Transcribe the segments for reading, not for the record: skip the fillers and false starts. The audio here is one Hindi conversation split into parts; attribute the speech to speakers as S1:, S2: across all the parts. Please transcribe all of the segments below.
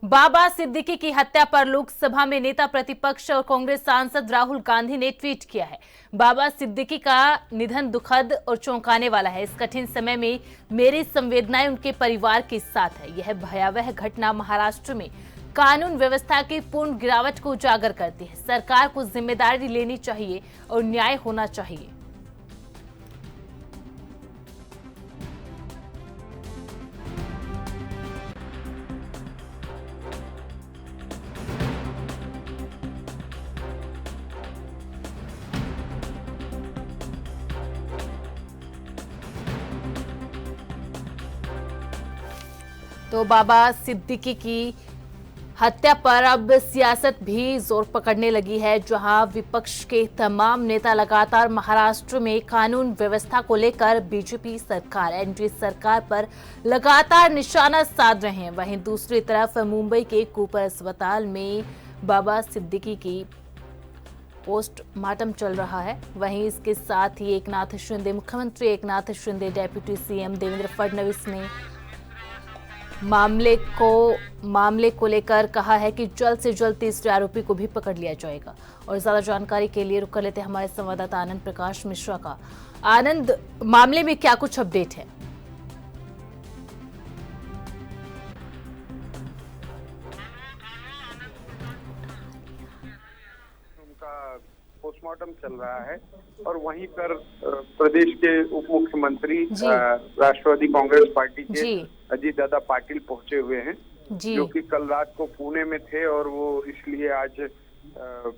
S1: बाबा सिद्दीकी की हत्या पर लोकसभा में नेता प्रतिपक्ष और कांग्रेस सांसद राहुल गांधी ने ट्वीट किया है। बाबा सिद्दीकी का निधन दुखद और चौंकाने वाला है। इस कठिन समय में मेरी संवेदनाएं उनके परिवार के साथ है। यह भयावह घटना महाराष्ट्र में कानून व्यवस्था की पूर्ण गिरावट को उजागर करती है। सरकार को जिम्मेदारी लेनी चाहिए और न्याय होना चाहिए। तो बाबा सिद्दीकी की हत्या पर अब सियासत भी जोर पकड़ने लगी है, जहां विपक्ष के तमाम नेता लगातार महाराष्ट्र में कानून व्यवस्था को लेकर बीजेपी सरकार, एनडीए सरकार पर लगातार निशाना साध रहे हैं। वहीं दूसरी तरफ मुंबई के कूपर अस्पताल में बाबा सिद्दीकी की पोस्टमार्टम चल रहा है। वहीं इसके साथ ही एकनाथ शिंदे, मुख्यमंत्री एकनाथ शिंदे, डेप्यूटी सीएम देवेंद्र फडणवीस ने मामले को लेकर कहा है कि जल्द से जल्द तीसरे आरोपी को भी पकड़ लिया जाएगा। और ज्यादा जानकारी के लिए रुक कर लेते हैं हमारे संवाददाता आनंद प्रकाश मिश्रा का। आनंद, मामले में क्या कुछ अपडेट है?
S2: पोस्टमार्टम चल रहा है और वहीं पर प्रदेश के उप मुख्यमंत्री राष्ट्रवादी कांग्रेस पार्टी के अजीत दादा पाटिल पहुंचे हुए हैं, जो कि कल रात को पुणे में थे और वो इसलिए आज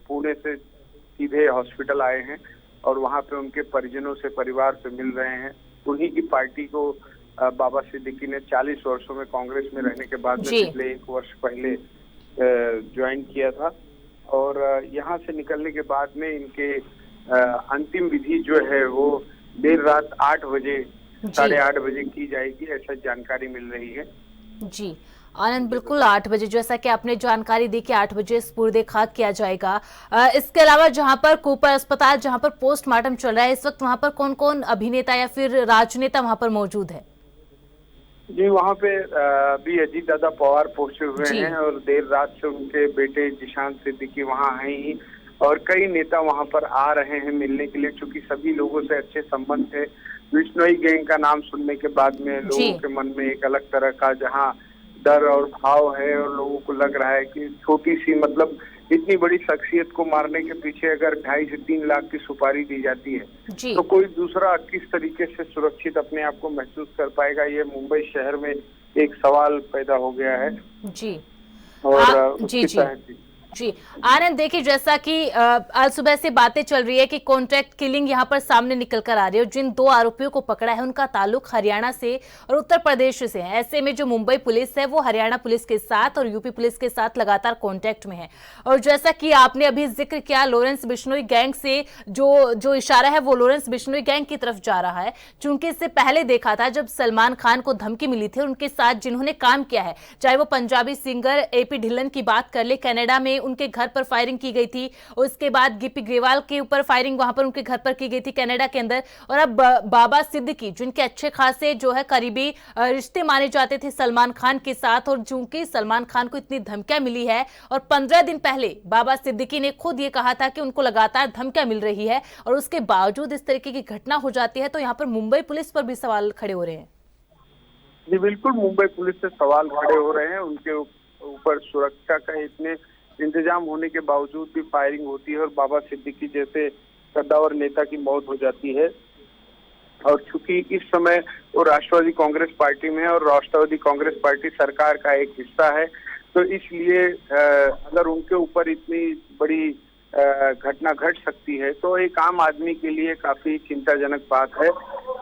S2: पुणे से सीधे हॉस्पिटल आए हैं और वहां पे उनके परिजनों से, परिवार से मिल रहे हैं। उन्हीं की पार्टी को बाबा सिद्दीकी ने 40 वर्षों में कांग्रेस में रहने के बाद में पिछले 1 वर्ष पहले ज्वाइन किया था और यहाँ से निकलने के बाद में इनके अंतिम विधि जो है वो देर रात 8 बजे, 8:30 बजे की जाएगी, ऐसा जानकारी मिल रही है।
S1: जी आनंद, बिल्कुल 8 बजे, जैसा कि आपने जानकारी दी कि 8 बजे स्पुर्दे खाक किया जाएगा। इसके अलावा जहां पर कूपर अस्पताल, जहां पर पोस्टमार्टम चल रहा है, इस वक्त वहां पर कौन कौन अभिनेता या फिर राजनेता वहां पर मौजूद है?
S2: जी, वहाँ पे अभी अजीत दादा पवार पहुंचे हुए हैं और देर रात से उनके बेटे जिशान सिद्दीकी वहाँ हैं ही और कई नेता वहाँ पर आ रहे हैं मिलने के लिए, क्योंकि सभी लोगों से अच्छे संबंध थे। बिश्नोई गैंग का नाम सुनने के बाद में लोगों के मन में एक अलग तरह का जहाँ डर और भाव है और लोगों को लग रहा है कि छोटी सी, मतलब इतनी बड़ी शख्सियत को मारने के पीछे अगर 2.5 से 3 लाख की सुपारी दी जाती है तो कोई दूसरा किस तरीके से सुरक्षित अपने आप को महसूस कर पाएगा, ये मुंबई शहर में एक सवाल पैदा हो गया है।
S1: जी
S2: और
S1: जी आनंद, देखिए जैसा कि आज सुबह से बातें चल रही है कि कॉन्ट्रैक्ट किलिंग यहां पर सामने निकल कर आ रही है और जिन 2 आरोपियों को पकड़ा है उनका ताल्लुक हरियाणा से और उत्तर प्रदेश से है। ऐसे में जो मुंबई पुलिस है वो हरियाणा पुलिस के साथ और यूपी पुलिस के साथ लगातार कॉन्टैक्ट में है। और जैसा कि आपने अभी जिक्र किया, लॉरेंस बिश्नोई गैंग से जो इशारा है वो लॉरेंस बिश्नोई गैंग की तरफ जा रहा है। चूंकि इससे पहले देखा था जब सलमान खान को धमकी मिली थी, उनके साथ जिन्होंने काम किया है, चाहे वो पंजाबी सिंगर AP ढिल्लन की बात कर ले, कनाडा में उनके घर पर फायरिंग की गई थी, उसके बाद गिप्पी ग्रेवाल के ऊपर फायरिंग वहां पर उनके घर पर की गई थी कनाडा के अंदर। और अब बाबा सिद्दीकी, जिनके अच्छे खासे जो है करीबी रिश्ते माने जाते थे सलमान खान के साथ, और चूंकि सलमान खान को इतनी धमकियां मिली है और 15 दिन पहले बाबा सिद्दीकी ने खुद ये कहा था कि उनको लगातार धमकियां मिल रही है और उसके बावजूद इस तरीके की घटना हो जाती है, तो यहाँ पर मुंबई पुलिस पर भी सवाल खड़े हो रहे हैं।
S2: जी बिल्कुल, मुंबई पुलिस से सवाल खड़े हो रहे हैं। उनके ऊपर सुरक्षा का इतने इंतजाम होने के बावजूद भी फायरिंग होती है और बाबा सिद्दीकी जैसे कद्दावर नेता की मौत हो जाती है। और चूंकि इस समय वो राष्ट्रवादी कांग्रेस पार्टी में है और राष्ट्रवादी कांग्रेस पार्टी सरकार का एक हिस्सा है, तो इसलिए अगर उनके ऊपर इतनी बड़ी घटना घट सकती है तो एक आम आदमी के लिए काफी चिंताजनक बात है।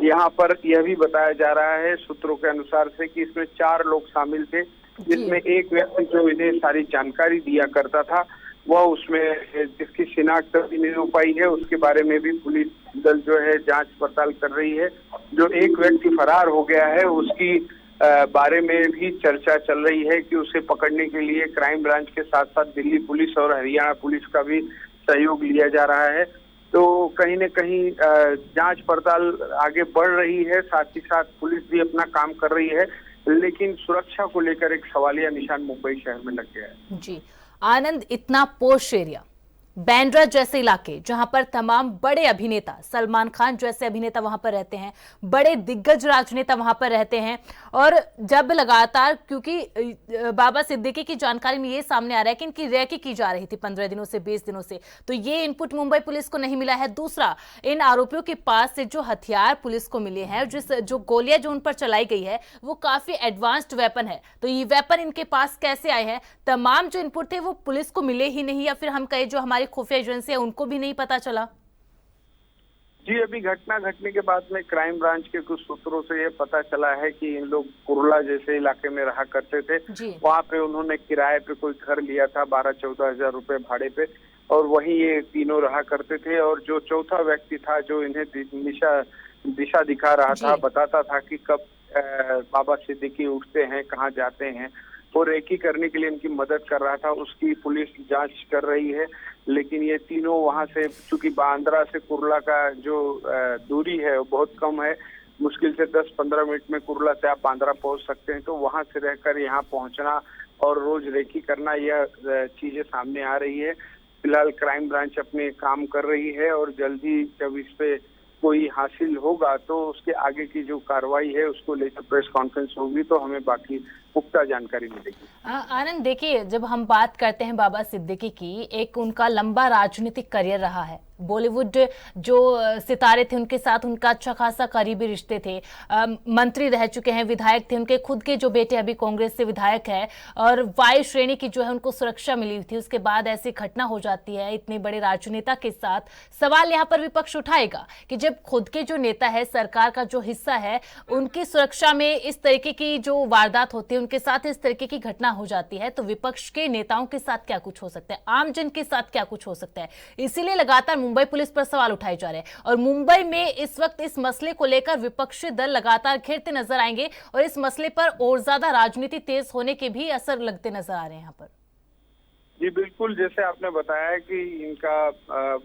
S2: यहाँ पर यह भी बताया जा रहा है सूत्रों के अनुसार से कि इसमें 4 लोग शामिल थे, जिसमें एक व्यक्ति जो इन्हें सारी जानकारी दिया करता था वह उसमें जिसकी शिनाख्त अभी नहीं हो पाई है, उसके बारे में भी पुलिस दल जो है जांच पड़ताल कर रही है। जो एक व्यक्ति फरार हो गया है उसकी बारे में भी चर्चा चल रही है कि उसे पकड़ने के लिए क्राइम ब्रांच के साथ साथ दिल्ली पुलिस और हरियाणा पुलिस का भी सहयोग लिया जा रहा है। तो कहीं न कहीं जांच पड़ताल आगे बढ़ रही है, साथ ही साथ पुलिस भी अपना काम कर रही है। लेकिन सुरक्षा को लेकर एक सवालिया निशान मुंबई शहर में लग गया है।
S1: जी आनंद, इतना पोश एरिया, बांद्रा जैसे इलाके जहां पर तमाम बड़े अभिनेता, सलमान खान जैसे अभिनेता वहां पर रहते हैं, बड़े दिग्गज राजनेता वहां पर रहते हैं, और जब लगातार, क्योंकि बाबा सिद्दीकी की जानकारी में ये सामने आ रहा है कि इनकी रैकी की जा रही थी 15 दिनों से, 20 दिनों से, तो ये इनपुट मुंबई पुलिस को नहीं मिला है। दूसरा, इन आरोपियों के पास से जो हथियार पुलिस को मिले हैं, जो गोलियां जो उन पर चलाई गई है, वो काफी एडवांस्ड वेपन है, तो ये वेपन इनके पास कैसे आए हैं? तमाम जो इनपुट थे वो पुलिस को मिले ही नहीं, या फिर हम कहे जो हमारी खुफिया एजेंसी है उनको भी नहीं पता चला?
S2: जी, अभी घटना घटने के बाद में क्राइम ब्रांच के कुछ सूत्रों से ये पता चला है कि इन लोग कुर्ला जैसे इलाके में रहा करते थे। वहाँ पे उन्होंने किराए पे कोई घर लिया था 12-14 हजार रुपए भाड़े पे, और वहीं ये तीनों रहा करते थे। और जो चौथा व्यक्ति था जो इन्हें दिशा दिखा रहा था, बताता था कि कब बाबा सिद्दीकी उठते हैं, कहाँ जाते हैं, और रेकी करने के लिए इनकी मदद कर रहा था, उसकी पुलिस जांच कर रही है। लेकिन ये तीनों वहां से, चूंकि बांद्रा से कुर्ला का जो दूरी है वो बहुत कम है, मुश्किल से 10-15 मिनट में कुर्ला से आप बांद्रा पहुंच सकते हैं, तो वहां से रहकर यहाँ पहुंचना और रोज रेकी करना, यह चीजें सामने आ रही है। फिलहाल क्राइम ब्रांच अपने काम कर रही है, और जल्दी जब इस पे कोई हासिल होगा तो उसके आगे की जो कार्रवाई है उसको लेकर प्रेस कॉन्फ्रेंस होगी, तो हमें बाकी पुख्ता जानकारी मिलेगी।
S1: आनंद, देखिए, जब हम बात करते हैं बाबा सिद्दीकी की, एक उनका लंबा राजनीतिक करियर रहा है, बॉलीवुड जो सितारे थे उनके साथ उनका अच्छा खासा करीबी रिश्ते थे, मंत्री रह चुके हैं, विधायक थे, उनके खुद के जो बेटे अभी कांग्रेस से विधायक है, और वायु श्रेणी की जो है उनको सुरक्षा मिली थी। उसके बाद ऐसी घटना हो जाती है इतने बड़े राजनेता के साथ। सवाल यहाँ पर विपक्ष उठाएगा कि जब खुद के जो नेता है, सरकार का जो हिस्सा है, उनकी सुरक्षा में इस तरीके की जो वारदात होती है, उनके साथ इस तरीके की घटना हो जाती है, तो विपक्ष के नेताओं के साथ क्या कुछ हो सकता है, आम जन के साथ क्या कुछ हो सकता है? इसीलिए लगातार मुंबई पुलिस पर सवाल उठाए जा रहे हैं, और मुंबई में इस वक्त इस मसले को लेकर विपक्षी दल लगातार घिरते नजर आएंगे, और इस मसले पर और ज्यादा राजनीति तेज होने के भी असर लगते नजर आ रहे हैं यहाँ पर।
S2: जी बिल्कुल, जैसे आपने बताया कि इनका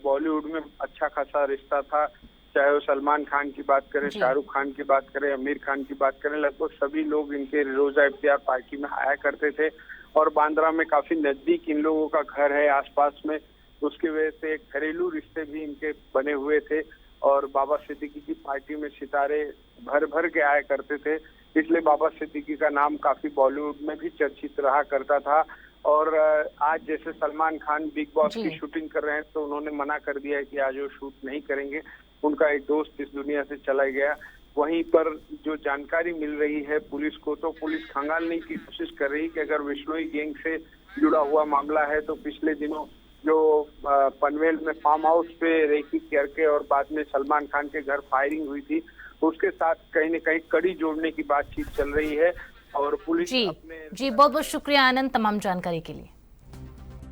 S2: बॉलीवुड में अच्छा खासा रिश्ता था, चाहे वो सलमान खान की बात करें, शाहरुख खान की बात करें, आमिर खान की बात करें, लगभग सभी लोग इनके रोजा इफ्तियार पार्टी में आया करते थे। और बांद्रा में काफी नजदीक इन लोगों का घर है आसपास में, उसकी वजह से घरेलू रिश्ते भी इनके बने हुए थे, और बाबा सिद्दीकी की पार्टी में सितारे भर भर के आया करते थे, इसलिए बाबा सिद्दीकी का नाम काफी बॉलीवुड में भी चर्चित रहा करता था। और आज जैसे सलमान खान बिग बॉस की शूटिंग कर रहे हैं, तो उन्होंने मना कर दिया है कि आज वो शूट नहीं करेंगे, उनका एक दोस्त इस दुनिया से चला गया। वहीं पर जो जानकारी मिल रही है पुलिस को, तो पुलिस खंगालने की कोशिश कर रही है कि अगर विश्नोई गैंग से जुड़ा हुआ मामला है, तो पिछले दिनों जो पनवेल में फार्म हाउस पे रेकी करके और बाद में सलमान खान के घर फायरिंग हुई थी, उसके साथ कहीं न कहीं कड़ी जोड़ने की बातचीत चल रही है। और पुलिस
S1: जी बहुत बहुत शुक्रिया आनंद तमाम जानकारी के लिए।